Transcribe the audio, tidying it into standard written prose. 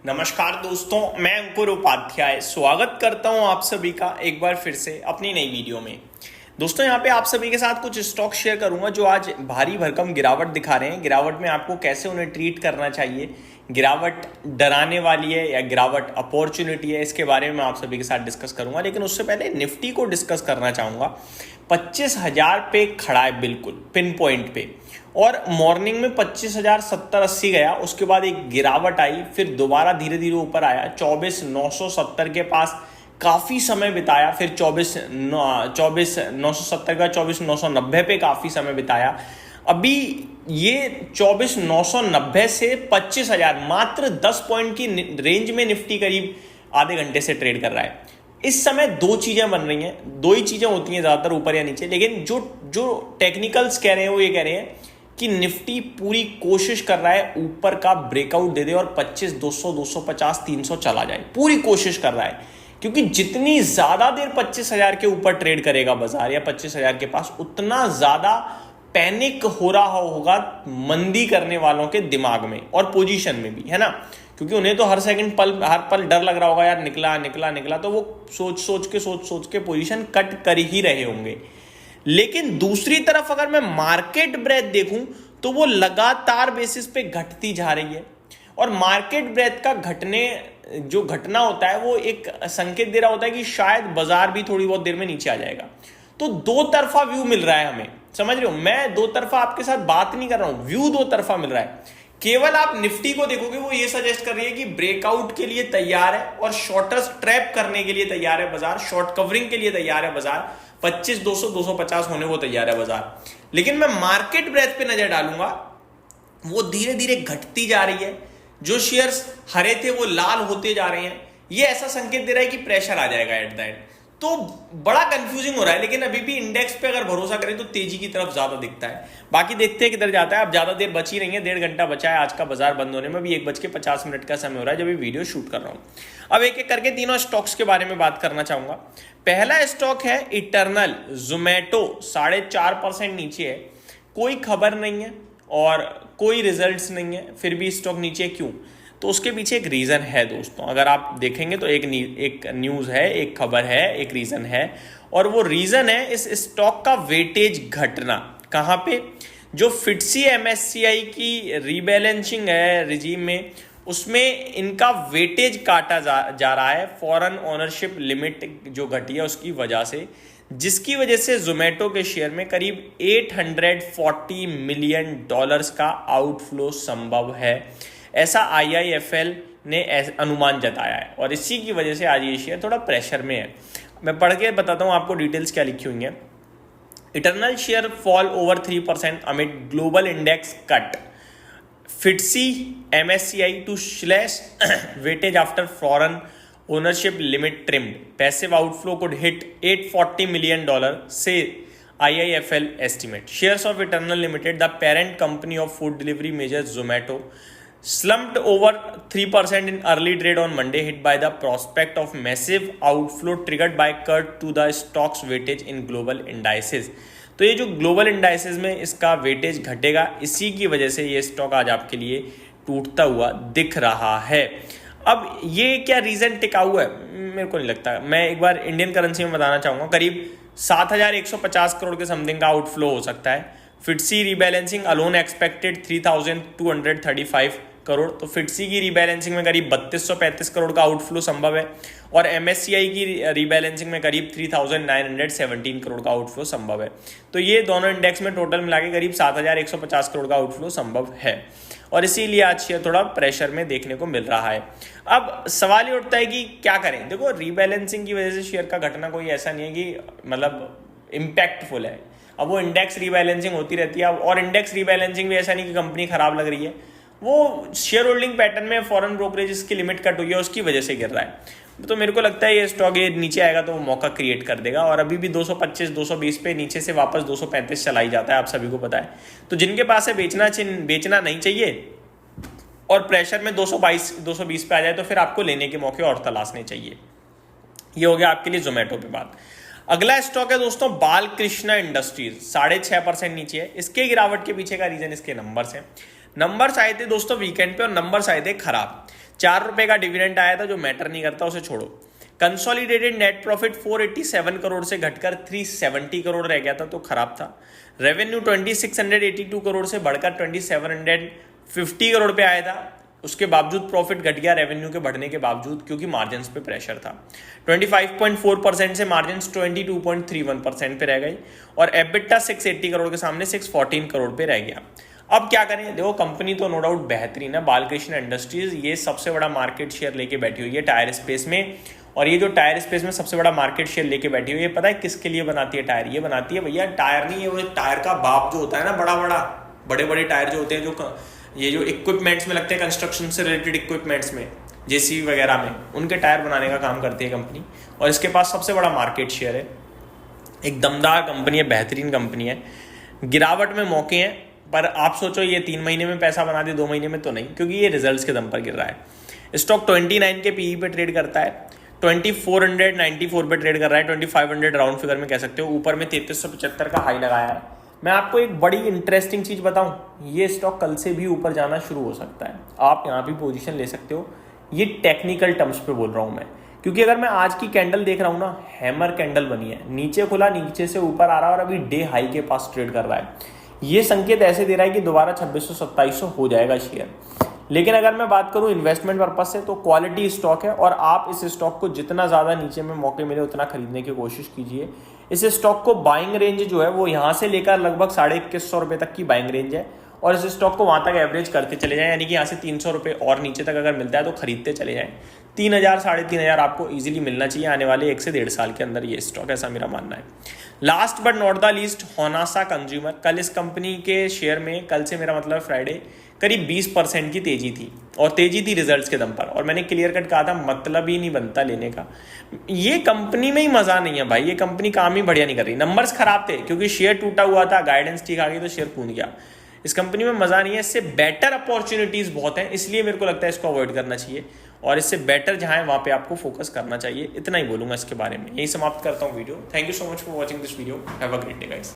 नमस्कार दोस्तों, मैं अंकुर उपाध्याय स्वागत करता हूं आप सभी का एक बार फिर से अपनी नई वीडियो में। दोस्तों यहाँ पे आप सभी के साथ कुछ स्टॉक शेयर करूंगा जो आज भारी भरकम गिरावट दिखा रहे हैं। गिरावट में आपको कैसे उन्हें ट्रीट करना चाहिए, गिरावट डराने वाली है या गिरावट अपॉर्चुनिटी है, इसके बारे में आप सभी के साथ डिस्कस करूंगा। लेकिन उससे पहले निफ्टी को डिस्कस करना चाहूंगा। 25,000 पे खड़ा है, बिल्कुल पिन पॉइंट पे, और मॉर्निंग में 25,070-80 गया, उसके बाद एक गिरावट आई, फिर दोबारा धीरे धीरे ऊपर आया 24,970 के पास काफ़ी समय बिताया, फिर 24,970 का 24,990 पे काफ़ी समय बिताया। अभी ये 24,990 से 25,000 मात्र 10 पॉइंट की रेंज में निफ्टी करीब आधे घंटे से ट्रेड कर रहा है। इस समय दो चीज़ें बन रही हैं, दो ही चीज़ें होती हैं ज़्यादातर, ऊपर या नीचे। लेकिन जो टेक्निकल्स कह रहे हैं वो ये कह रहे हैं कि निफ्टी पूरी कोशिश कर रहा है ऊपर का ब्रेकआउट दे दे और 25,200, 250, 300 चला जाए, पूरी कोशिश कर रहा है। क्योंकि जितनी ज़्यादा देर 25,000 के ऊपर ट्रेड करेगा बाजार या 25,000 के पास, उतना ज़्यादा पैनिक हो रहा होगा मंदी करने वालों के दिमाग में और पोजीशन में भी, है ना। क्योंकि उन्हें तो हर सेकंड हर पल डर लग रहा होगा, यार निकला निकला निकला, तो वो सोच के पोजीशन कट कर ही रहे होंगे। लेकिन दूसरी तरफ अगर मैं मार्केट ब्रेथ देखूं तो वो लगातार बेसिस पे घटती जा रही है, और मार्केट ब्रेथ का जो घटना होता है वो एक संकेत दे रहा होता है कि शायद बाजार भी थोड़ी बहुत देर में नीचे आ जाएगा। तो दो तरफा व्यू मिल रहा है हमें, समझ रहे हो। मैं दो तरफा आपके साथ बात नहीं कर रहा हूं, व्यू दो तरफा मिल रहा है। केवल आप निफ्टी को देखोगे, वो ये सजेस्ट कर रही है कि ब्रेकआउट के लिए तैयार है और शॉर्टर्स ट्रैप करने के लिए तैयार है बाजार, शॉर्ट कवरिंग के लिए तैयार है बाजार, 25,200, 250 होने वो तैयार है बाजार। लेकिन मैं मार्केट ब्रेथ पे नजर डालूंगा, वो धीरे धीरे घटती जा रही है। जो शेयर्स हरे थे वो लाल होते जा रहे हैं। ये ऐसा संकेत दे रहा है कि प्रेशर आ जाएगा एट द एंड। तो बड़ा कंफ्यूजिंग हो रहा है। लेकिन अभी भी इंडेक्स पे अगर भरोसा करें तो तेजी की तरफ ज्यादा दिखता है। बाकी देखते हैं किधर जाता है। अब ज्यादा देर बची नहीं है, 1.5 घंटा बचा है आज का बाजार बंद होने में। भी 1:50 का समय हो रहा है जब ये वीडियो शूट कर रहा हूं। अब एक एक करके तीनों स्टॉक्स के बारे में बात करना चाहूंगा। पहला स्टॉक है इटर्नल जोमैटो, 4.5% नीचे है। कोई खबर नहीं है और कोई रिजल्ट्स नहीं है, फिर भी स्टॉक नीचे क्यों? तो उसके पीछे एक रीज़न है दोस्तों। अगर आप देखेंगे तो एक न्यूज़ है, एक खबर है, एक रीज़न है, और वो रीज़न है इस स्टॉक का वेटेज घटना। कहाँ पे? जो फिट्सी MSCI की रीबैलेंसिंग है रिजीम में, उसमें इनका वेटेज काटा जा रहा है फॉरेन ओनरशिप लिमिट जो घटी है उसकी वजह से, जिसकी वजह से जोमेटो के शेयर में करीब $840 मिलियन का आउटफ्लो संभव है, ऐसा IIFL ने अनुमान जताया है। और इसी की वजह से आज ये शेयर थोड़ा प्रेशर में है। मैं पढ़ के बताता हूँ आपको डिटेल्स क्या लिखी हुई है। Eternal share fall over 3% amid global index cut, FTSE MSCI to slash weightage after foreign ownership limit trimmed, passive outflow could hit $840 million से IIFL estimate. Shares of Eternal Limited, the parent company of food delivery major Zomato, slumped over 3% in early trade on Monday, hit by the prospect of massive outflow triggered by cut to the stock's weightage in global indices. तो ये जो global indices में इसका weightage घटेगा, इसी की वजह से ये स्टॉक आज आपके लिए टूटता हुआ दिख रहा है। अब ये क्या रीजन टिका हुआ है, मेरे को नहीं लगता। मैं एक बार इंडियन करेंसी में बताना चाहूँगा, करीब 7,150 करोड़ के समथिंग का आउटफ्लो हो सकता है। फिट्सी रीबैलेंसिंग अलोन एक्सपेक्टेड 3,235 करोड़, तो फिट्सी की रीबैलेंसिंग में करीब 3,235 करोड़ का आउटफ्लो संभव है, और MSCI की रीबैलेंसिंग में करीब 3,917 करोड़ का आउटफ्लो संभव है। तो ये दोनों इंडेक्स में टोटल मिला के करीब 7,150 करोड़ का आउटफ्लो संभव है, और इसीलिए आज शेयर थोड़ा प्रेशर में देखने को मिल रहा है। अब सवाल ये उठता है कि क्या करें। देखो, रीबैलेंसिंग की वजह से शेयर का घटना कोई ऐसा नहीं है कि मतलब इम्पैक्टफुल है। अब वो इंडेक्स रीबैलेंसिंग होती रहती है, और इंडेक्स रीबैलेंसिंग भी ऐसा नहीं कि कंपनी खराब लग रही है, वो शेयर होल्डिंग पैटर्न में फॉरेन ब्रोकरेज की लिमिट कट हुई है, उसकी वजह से गिर रहा है। तो मेरे को लगता है ये स्टॉक ये नीचे आएगा तो वो मौका क्रिएट कर देगा, और अभी भी 225, 220 पे नीचे से वापस 235 चला ही जाता है, आप सभी को पता है। तो जिनके पास है बेचना नहीं चाहिए, और प्रेशर में 222, 220 पे आ जाए तो फिर आपको लेने के मौके और तलाशने चाहिए। ये हो गया आपके लिए जोमेटो पे बात। अगला स्टॉक है दोस्तों बालकृष्ण इंडस्ट्रीज, 6.5% नीचे है। इसके गिरावट के पीछे का रीजन इसके नंबर्स हैं। नंबर्स आए थे दोस्तों वीकेंड पे, और नंबर्स आए थे खराब। ₹4 का डिविडेंड आया था, जो मैटर नहीं करता, उसे छोड़ो। कंसोलिडेटेड नेट प्रॉफिट 487 करोड़ से घटकर 370 करोड़ रह गया था, तो खराब था। रेवेन्यू 2682 करोड़ से बढ़कर 2750 करोड़ पे आया था, उसके बावजूद प्रॉफिट घट गया रेवेन्यू के बढ़ने के बावजूद, क्योंकि मार्जिन्स पे प्रेशर था। 25.4% से मार्जिन्स 22.31% पे रह गई और एबिटा 680 करोड़ के सामने 614 करोड़ पे रह गया। अब क्या करें, देखो कंपनी तो नो डाउट बेहतरीन है, बालकृष्ण इंडस्ट्रीज, ये सबसे बड़ा मार्केट शेयर लेके बैठी हुई है टायर स्पेस में, और ये जो टायर स्पेस में सबसे बड़ा मार्केट शेयर लेके बैठी हुई है, पता है किसके लिए बनाती है टायर? ये बनाती है भैया, टायर नहीं है वो, टायर का बाप जो होता है ना, बड़े बड़े टायर जो होते हैं, जो ये जो इक्विपमेंट्स में लगते हैं, कंस्ट्रक्शन से रिलेटेड इक्विपमेंट्स में, जेसीबी वगैरह में, उनके टायर बनाने का काम करती है कंपनी, और इसके पास सबसे बड़ा मार्केट शेयर है। एक दमदार कंपनी है, बेहतरीन कंपनी है। गिरावट में मौके हैं, पर आप सोचो ये 3 महीने में पैसा बना दे, 2 महीने में तो नहीं, क्योंकि ये रिजल्ट्स के दम पर गिर रहा है। स्टॉक 29 के पीई पे ट्रेड करता है, 2494 पे ट्रेड कर रहा है, 2500 राउंड फिगर में कह सकते हो। ऊपर में 3375 का हाई लगाया है। मैं आपको एक बड़ी इंटरेस्टिंग चीज बताऊं, ये स्टॉक कल से भी ऊपर जाना शुरू हो सकता है, आप यहाँ भी पोजीशन ले सकते हो। ये टेक्निकल टर्म्स पे बोल रहा हूं मैं, क्योंकि अगर मैं आज की कैंडल देख रहा हूं ना, हैमर कैंडल बनी है, नीचे खुला, नीचे से ऊपर आ रहा है और अभी डे हाई के पास ट्रेड कर रहा है। ये संकेत ऐसे दे रहा है कि दोबारा 2600-2700 हो जाएगा शेयर। लेकिन अगर मैं बात करूं इन्वेस्टमेंट पर्पज से, तो क्वालिटी स्टॉक है, और आप इस स्टॉक को जितना ज़्यादा नीचे में मौके मिले उतना खरीदने की कोशिश कीजिए। इस स्टॉक को बाइंग रेंज जो है वो यहाँ से लेकर लगभग 2150 रुपये तक की बाइंग रेंज है, और इस स्टॉक को वहाँ तक एवरेज करते चले जाएं, यानी कि यहाँ से 300 रुपये और नीचे तक अगर मिलता है तो खरीदते चले जाएं। 3000 3,500 आपको इजीली मिलना चाहिए आने वाले 1 से 1.5 साल के अंदर ये स्टॉक, ऐसा मेरा मानना है। Last but not the least, Honasa consumer. कल इस कंपनी के शेयर में, कल से मेरा मतलब फ्राइडे, करीब 20% की तेजी थी, और तेजी थी रिजल्ट्स के दम पर, और मैंने क्लियर कट कहा था मतलब ही नहीं बनता लेने का। ये कंपनी में ही मजा नहीं है भाई, ये कंपनी काम ही बढ़िया नहीं कर रही। नंबर्स खराब थे क्योंकि शेयर टूटा हुआ था, गाइडेंस ठीक आ गई तो शेयर कूद गया। इस कंपनी में मजा नहीं है, इससे बेटर अपॉर्चुनिटीज बहुत हैं, इसलिए मेरे को लगता है इसको अवॉइड करना चाहिए, और इससे बेटर जहां है वहां पे आपको फोकस करना चाहिए। इतना ही बोलूंगा इसके बारे में, यही समाप्त करता हूं video. Thank you so much for watching this video, have a great day guys.